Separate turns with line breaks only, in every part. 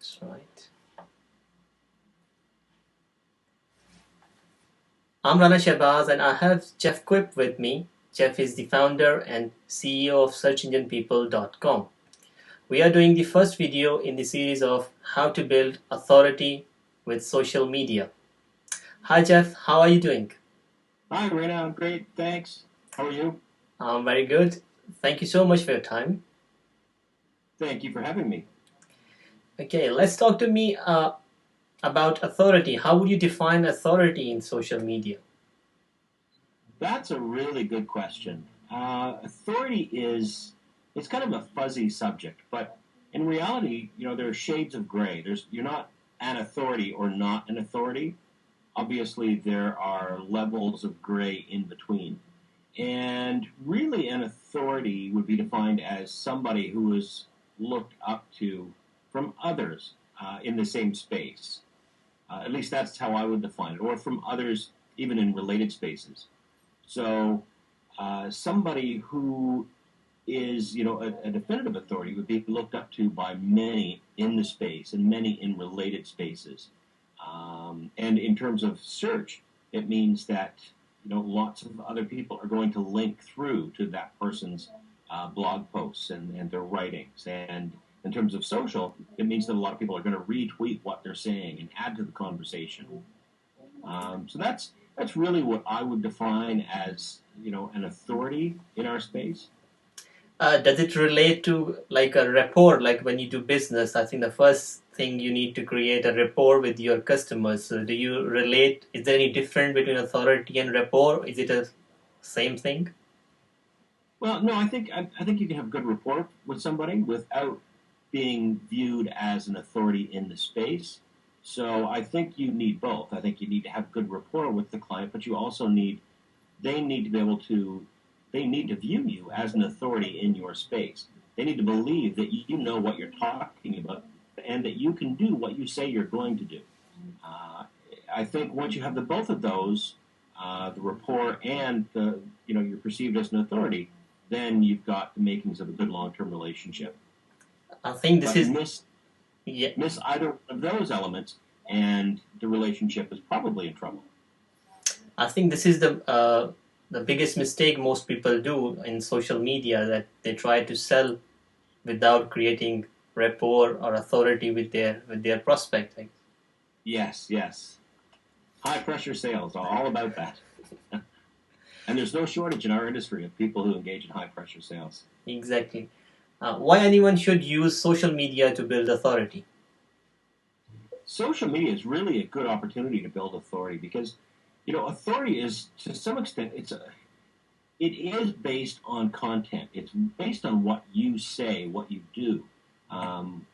That's right. I'm Rana Shahbaz and I have Jeff Quip with me. Jeff is the founder and CEO of SearchEnginePeople.com. We are doing the first video in the series of how to build authority with social media. Hi Jeff, how are you doing?
Hi, Rena. I'm great. Thanks. How are you?
I'm very good. Thank you so much for your time.
Thank you for having me.
Okay, let's talk to me about authority. How would you define authority in social media?
That's a really good question. Authority it's kind of a fuzzy subject, but in reality, there are shades of gray. You're not an authority or not an authority. Obviously, there are levels of gray in between. And really, an authority would be defined as somebody who is looked up to from others in the same space. At least that's how I would define it, or from others even in related spaces. So somebody who is, a definitive authority would be looked up to by many in the space and many in related spaces. And in terms of search, it means that lots of other people are going to link through to that person's blog posts and their writings. And in terms of social, it means that a lot of people are going to retweet what they're saying and add to the conversation. So that's really what I would define as an authority in our space.
Does it relate to like a rapport, like when you do business? I think the first thing you need to create a rapport with your customers. So do you relate? Is there any difference between authority and rapport? Is it a same thing?
Well, no, I think you can have good rapport with somebody without being viewed as an authority in the space. So I think you need both. I think you need to have good rapport with the client, but you also need they need to be able to they need to view you as an authority in your space. They need to believe that you know what you're talking about and that you can do what you say you're going to do. Uh, I think once you have the both of those, the rapport and the you're perceived as an authority, then you've got the makings of a good long-term relationship.
I think this
But
is yeah.
miss either of those elements, and the relationship is probably in trouble.
I think this is the biggest mistake most people do in social media, that they try to sell without creating rapport or authority with their prospect. Like,
Yes, yes. High pressure sales are all about that. And there's no shortage in our industry of people who engage in high pressure sales.
exactly. Why anyone should use social media to build authority?
Social media is really a good opportunity to build authority because, authority is to some extent it is based on content. It's based on what you say, what you do. Um,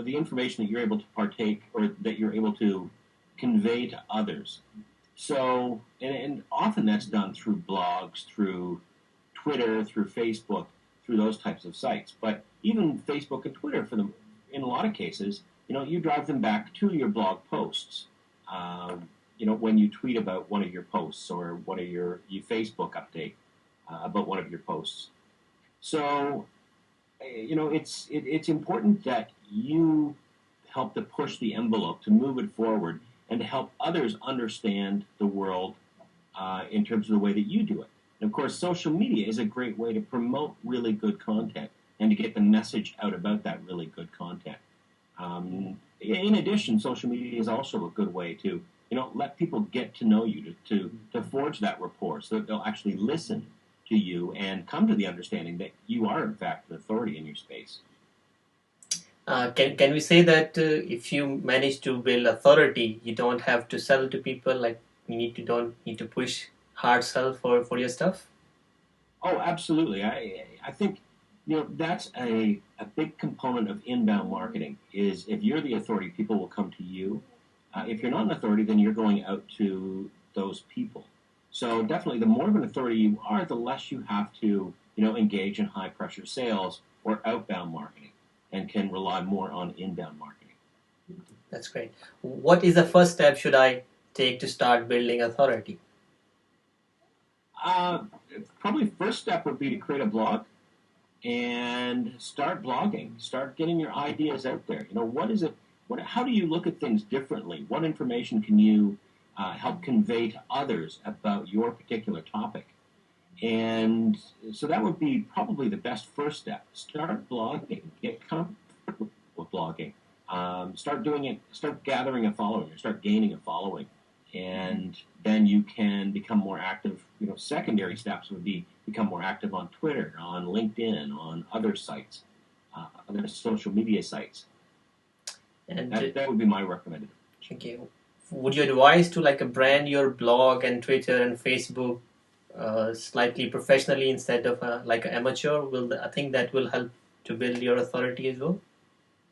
the information that you're able to partake or that you're able to convey to others. So, and often that's done through blogs, through Twitter, through Facebook, through those types of sites. But even Facebook and Twitter, for them, in a lot of cases, you drive them back to your blog posts. When you tweet about one of your posts or one of your Facebook update about one of your posts. So, it's important that you help to push the envelope, to move it forward, and to help others understand the world in terms of the way that you do it. And of course, social media is a great way to promote really good content and to get the message out about that really good content. In addition, social media is also a good way to let people get to know you, to forge that rapport, so that they'll actually listen to you and come to the understanding that you are in fact an authority in your space.
Can we say that if you manage to build authority, you don't have to sell to people? Like you don't need to push hard sell for your stuff.
Oh, absolutely. I think that's a big component of inbound marketing. Is if you're the authority, people will come to you. If you're not an authority, then you're going out to those people. So definitely, the more of an authority you are, the less you have to engage in high pressure sales or outbound marketing, and can rely more on inbound marketing.
That's great. What is the first step should I take to start building authority?
Uh, Probably first step would be to create a blog and start blogging. Start getting your ideas out there. What is it? how do you look at things differently? What information can you help convey to others about your particular topic? And so that would be probably the best first step. Start blogging. Get comfortable with blogging. Start doing it. Start gathering a following. Or start gaining a following, and then you can become more active. Secondary steps would be become more active on Twitter, on LinkedIn, on other sites, other social media sites.
And
that would be my recommendation.
okay, would you advise to brand your blog and Twitter and Facebook slightly professionally instead of like an amateur? I think that will help to build your authority as well?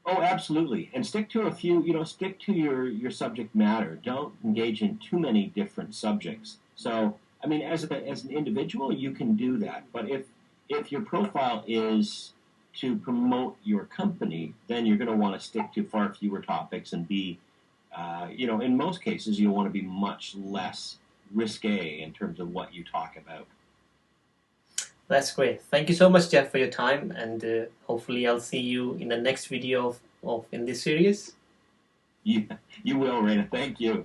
Oh, absolutely. And stick to a few, stick to your subject matter. Don't engage in too many different subjects. So, I mean, as an individual, you can do that. But if your profile is to promote your company, then you're going to want to stick to far fewer topics and be, in most cases, you'll want to be much less risque in terms of what you talk about.
That's great. Thank you so much, Jeff, for your time, and hopefully I'll see you in the next video of in this series.
Yeah, you will, Raina. Thank you.